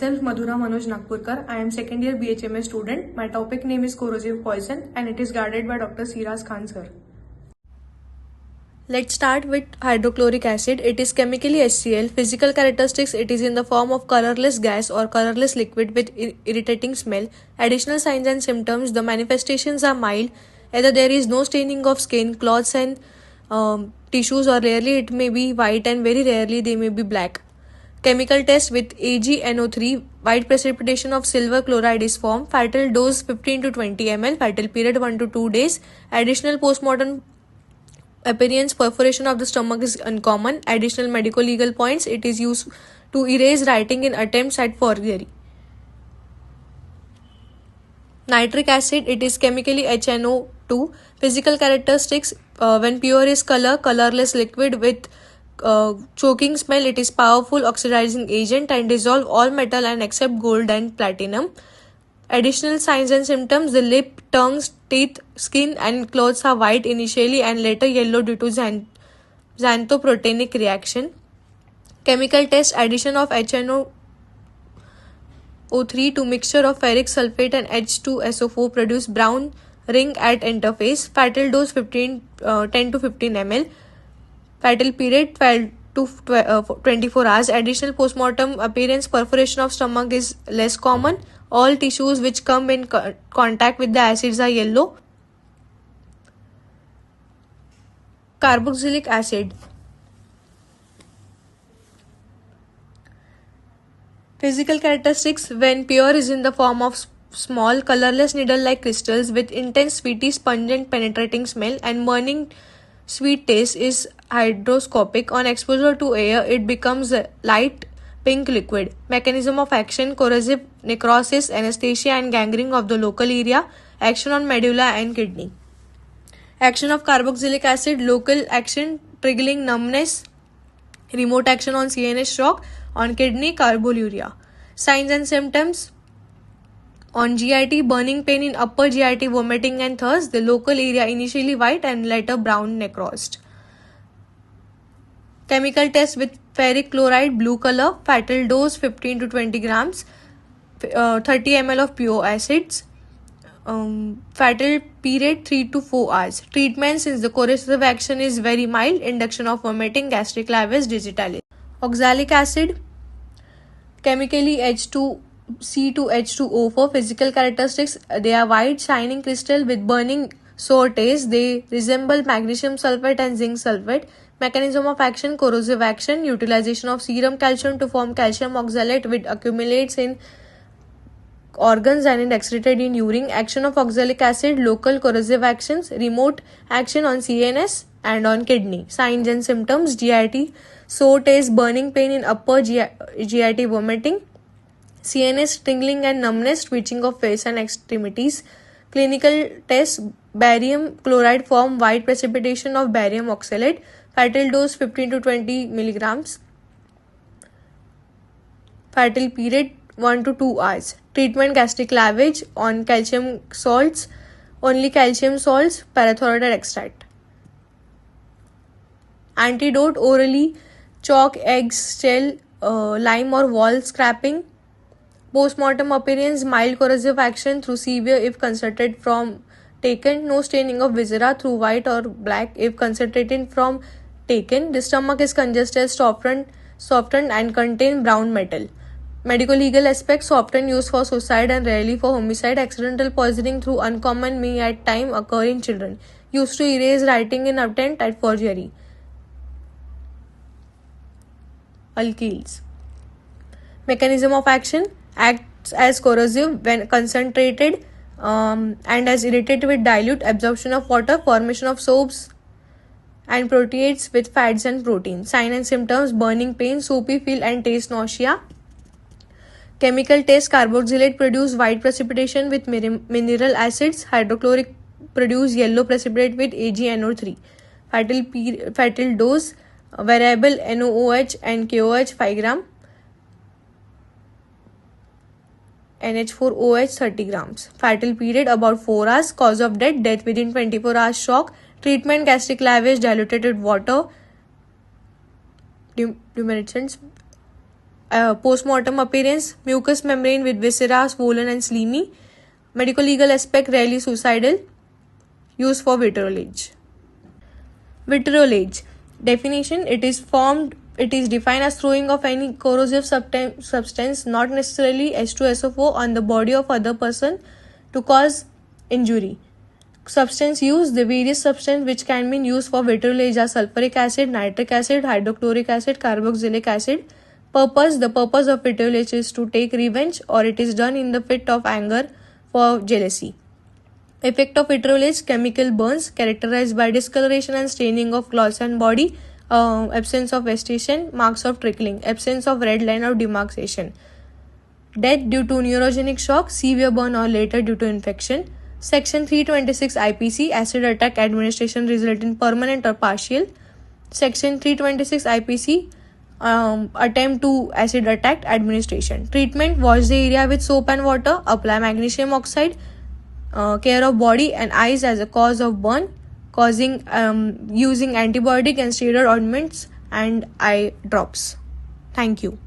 Myself Madhura Manoj Nagpurkar. I am second year BHMS student. My topic name is corrosive poison and it is guided by Dr. Siraz Khan sir. Let's start with hydrochloric acid. It is chemically HCl. Physical characteristics, it is in the form of colorless gas or colorless liquid with irritating smell. Additional signs and symptoms, the manifestations are mild. Either there is no staining of skin, cloths and tissues, or rarely it may be white and very rarely they may be black. Chemical test with AgNO3, white precipitation of silver chloride is formed. Fatal dose 15 to 20 ml. Fatal period 1 to 2 days. Additional postmortem appearance, perforation of the stomach is uncommon. Additional medical legal points, it is used to erase writing in attempts at forgery. Nitric acid, it is chemically HNO2. Physical characteristics, when pure is colorless liquid with choking smell. It is powerful oxidizing agent and dissolve all metal and except gold and platinum. Additional signs and symptoms, the lip, tongues, teeth, skin and clothes are white initially and later yellow due to xanthoprotenic reaction. Chemical test, addition of HNO3 to mixture of ferric sulfate and H2SO4 produce brown ring at interface. Fatal dose 10 to 15 ml. Fatal period 12 to 24 hours. Additional postmortem appearance, perforation of stomach is less common. All tissues which come in contact with the acids are yellow. Carboxylic acid. Physical characteristics, when pure is in the form of small colorless needle-like crystals with intense sweety, pungent, penetrating smell and burning sweet taste, is hygroscopic. On exposure to air, it becomes a light pink liquid. Mechanism of action, corrosive, necrosis, anesthesia and gangrene of the local area. Action on medulla and kidney. Action of carboxylic acid, local action, triggering numbness. Remote action on CNS shock. On kidney, carbolyuria. Signs and symptoms, on GIT, burning pain in upper GIT, vomiting and thirst. The local area initially white and later brown necrosed. Chemical test with ferric chloride, blue color. Fatal dose 15 to 20 grams. 30 ml of pure acids. Fatal period 3 to 4 hours. Treatment, since the corrosive action is very mild, induction of vomiting, gastric lavage digitalis. Oxalic acid, chemically H2C2H2O4. Physical characteristics, they are white shining crystal with burning sour taste. They resemble magnesium sulfate and zinc sulfate. Mechanism of action, corrosive action, utilization of serum calcium to form calcium oxalate which accumulates in organs and is excreted in urine. Action of oxalic acid, local corrosive actions, remote action on CNS and on kidney. Signs and symptoms, GIT, sour taste, burning pain in upper GIT, vomiting. CNS, tingling and numbness, twitching of face and extremities. Clinical test, barium chloride form, white precipitation of barium oxalate. Fatal dose 15 to 20 milligrams. Fatal period 1 to 2 hours. Treatment, gastric lavage. On calcium salts, only calcium salts, parathyroid extract. Antidote, orally, chalk, eggs, shell, lime or wall scraping. Postmortem appearance, mild corrosive action through severe if concentrated from taken. No staining of viscera through white or black if concentrated from taken. The stomach is congested, softened and contain brown metal. Medical legal aspects, often used for suicide and rarely for homicide. Accidental poisoning through uncommon may at time occur in children. Used to erase writing in attempt at forgery. Alkyls. Mechanism of action, acts as corrosive when concentrated and as irritated with dilute, absorption of water, formation of soaps and proteids with fats and proteins. Sign and symptoms, burning pain, soapy feel and taste, nausea. Chemical test, carboxylate produce white precipitation with mineral acids. Hydrochloric produce yellow precipitate with AgNO3. Fatal dose, variable NOOH and KOH 5 gram. NH4OH 30 grams. Fatal period about 4 hours. Cause of death within 24 hours, shock. Treatment, gastric lavage, diluted water. Luminescence. Post-mortem appearance, mucous membrane with viscera swollen and slimy. Medical legal aspect, rarely suicidal. Use for vitriolage. Vitriolage. Definition: it is defined as throwing of any corrosive substance, not necessarily H2SO4, on the body of other person to cause injury. Substance use: the various substances which can be used for vitriolage are sulfuric acid, nitric acid, hydrochloric acid, carboxylic acid. Purpose: the purpose of vitriolage is to take revenge, or it is done in the fit of anger for jealousy. Effect of vitriolage: chemical burns characterized by discoloration and staining of clothes and body, absence of vestation, marks of trickling, absence of red line or demarcation. Death due to neurogenic shock, severe burn or later due to infection. Section 326 IPC, acid attack administration result in permanent or partial. Section 326 IPC, attempt to acid attack administration. Treatment: wash the area with soap and water, apply magnesium oxide, care of body and eyes as a cause of burn, using antibiotic and steroid ointments and eye drops. Thank you.